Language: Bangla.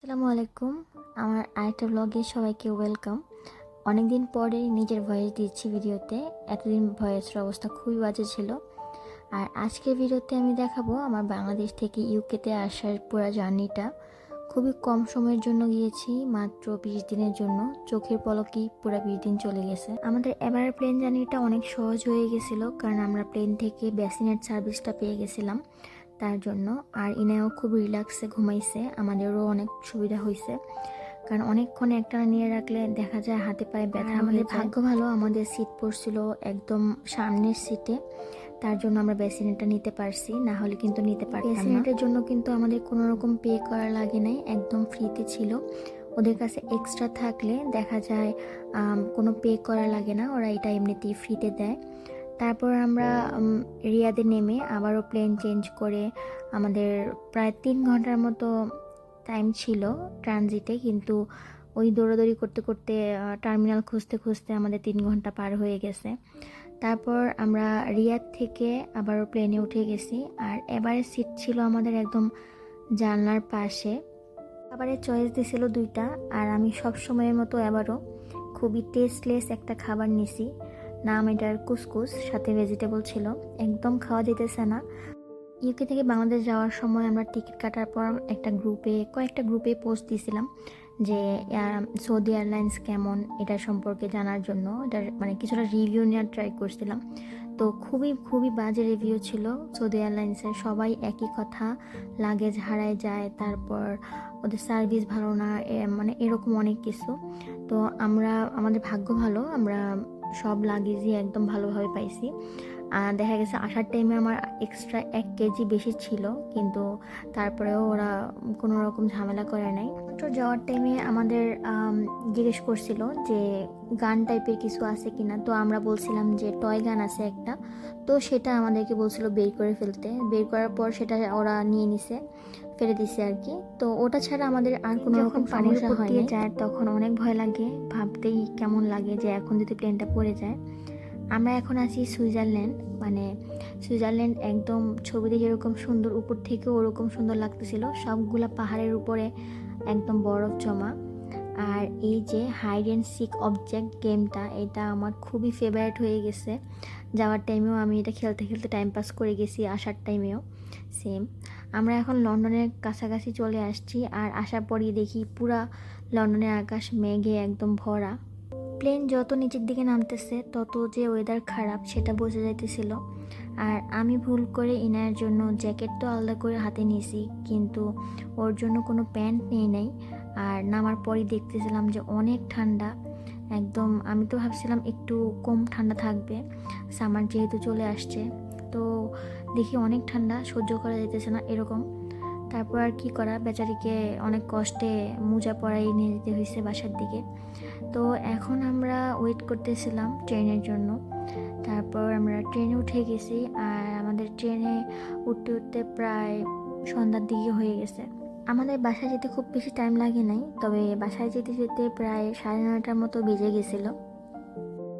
আসসালামু আলাইকুম। আমার আরেকটা ব্লগে সবাইকে ওয়েলকাম। অনেকদিন পরে নিজের ভয়েস দিচ্ছি ভিডিওতে। এতদিন ভয়েসের অবস্থা খুবই বাজে ছিল। আর আজকের ভিডিওতে আমি দেখাবো আমার বাংলাদেশ থেকে ইউকেতে আসার পুরো জার্নিটা। খুবই কম সময়ের জন্য গিয়েছি, মাত্র 20 দিনের জন্য। চোখের পলকেই পুরো 20 দিন চলে গেছে। আমাদের এবারের প্লেন জার্নিটা অনেক সহজ হয়ে গেছিলো, কারণ আমরা প্লেন থেকে বেসিনেট সার্ভিসটা পেয়ে গেছিলাম তার জন্য। আর ইনায়ও খুব রিল্যাক্সে ঘুমাইছে, আমাদেরও অনেক সুবিধা হয়েছে, কারণ অনেকক্ষণ একটা নিয়ে রাখলে দেখা যায় হাতে পায়ে ব্যথা। আমাদের ভাগ্য ভালো, আমাদের সিট পড়ছিল একদম সামনের সিটে, তার জন্য আমরা বেসিনেটটা নিতে পারছি, না হলে কিন্তু নিতে পারতাম না। বেসিনেটের জন্য কিন্তু আমাদের কোনো রকম পে করা লাগে নাই, একদম ফ্রিতে ছিল। ওদের কাছে এক্সট্রা থাকলে দেখা যায় কোনো পে করা লাগে না, ওরা এটা এমনিতেই ফ্রিতে দেয়। তারপর আমরা রিয়াদে নেমে আবারও প্লেন চেঞ্জ করে আমাদের প্রায় 3 ঘন্টার মতো টাইম ছিল ট্রানজিটে, কিন্তু ওই দৌড়াদৌড়ি করতে করতে টার্মিনাল খুঁজতে খুঁজতে আমাদের 3 ঘন্টা পার হয়ে গেছে। তারপর আমরা রিয়াদ থেকে আবারও প্লেনে উঠে গেছি। আর এবারে সিট ছিল আমাদের একদম জানলার পাশে। খাবারের চয়েস দিয়েছিল 2টা, আর আমি সব সময়ের মতো এবারও খুবই টেস্টলেস একটা খাবার নিছি। নাম এটার কুসকুস, সাথে ভেজিটেবল ছিল, একদম খাওয়া দিতেছে না। ইউকে থেকে বাংলাদেশ যাওয়ার সময় আমরা টিকিট কাটার পর কয়েকটা গ্রুপে পোস্ট দিয়েছিলাম যে সৌদি এয়ারলাইন্স কেমন এটা সম্পর্কে জানার জন্য। এটার মানে কিছুটা রিভিউ নেওয়ার ট্রাই করছিলাম, তো খুবই খুবই বাজে রিভিউ ছিল সৌদি এয়ারলাইন্সের। সবাই একই কথা, লাগেজ হারায় যায়, তারপর ওদের সার্ভিস ভালো না, মানে এরকম অনেক কিছু। তো আমাদের ভাগ্য ভালো, আমরা সব লাগেজই একদম ভালোভাবে পাইছি। দেখা গেছে আসার টাইমে আমার এক্সট্রা 1 কেজি বেশি ছিল, কিন্তু তারপরেও ওরা কোনো রকম ঝামেলা করে নাই। তো যাওয়ার টাইমে আমাদের জিজ্ঞেস করছিল যে গান টাইপের কিছু আছে কিনা, তো আমরা বলছিলাম যে টয় গান আছে একটা, তো সেটা আমাদেরকে বলছিল বের করে ফেলতে। বের করার পর সেটা ওরা নিয়ে নিছে, ফেলে দিছে আর কি। তো ওটা ছাড়া আমাদের আর কোনো রকম সমস্যা হয় না। যায় তখন অনেক ভয় লাগে, ভাবতেই কেমন লাগে যে এখন যদি প্লেনটা পড়ে যায়। আমরা এখন আছি সুইজারল্যান্ড, মানে সুইজারল্যান্ড একদম ছবিতে যেরকম সুন্দর, উপর থেকেও ওরকম সুন্দর লাগতেছিল, সবগুলা পাহাড়ের উপরে একদম বরফ জমা। আর এই যে হাইড অ্যান্ড সিক অবজেক্ট গেমটা, এটা আমার খুবই ফেভারিট হয়ে গেছে। যাওয়ার টাইমেও আমি এটা খেলতে খেলতে টাইম পাস করে গেছি, আসার টাইমেও সেম। আমরা এখন লন্ডনের কাছাকাছি চলে আসছি, আর আসার পরই দেখি পুরা লন্ডনের আকাশ মেঘে একদম ভরা। প্লেন যত নিচের দিকে নামতেছে তত যে ওয়েদার খারাপ সেটা বোঝা যাইতেছিল। আর আমি ভুল করে ইনায়ের জন্য জ্যাকেট তো আলাদা করে হাতে নিয়েছি, কিন্তু ওর জন্য কোনো প্যান্ট নেই নাই। আর নামার পরই দেখতেছিলাম যে অনেক ঠান্ডা একদম। আমি তো ভাবছিলাম একটু কম ঠান্ডা থাকবে, সামার যেহেতু চলে আসছে, তো দেখি অনেক ঠান্ডা, সহ্য করা যেতেছে না এরকম। তারপর আর কি করা, বেচারিকে অনেক কষ্টে মোজা পরাই নিয়ে যেতে হয়েছে বাসার দিকে। তো এখন আমরা ওয়েট করতেছিলাম ট্রেনের জন্য। তারপর আমরা ট্রেনে উঠে গেছি, আর আমাদের ট্রেনে উঠতে উঠতে প্রায় সন্ধ্যার দিকে হয়ে গেছে। আমাদের বাসায় যেতে খুব বেশি টাইম লাগে নাই, তবে বাসায় যেতে যেতে প্রায় 9:30টার মতো বেজে গেছিলো।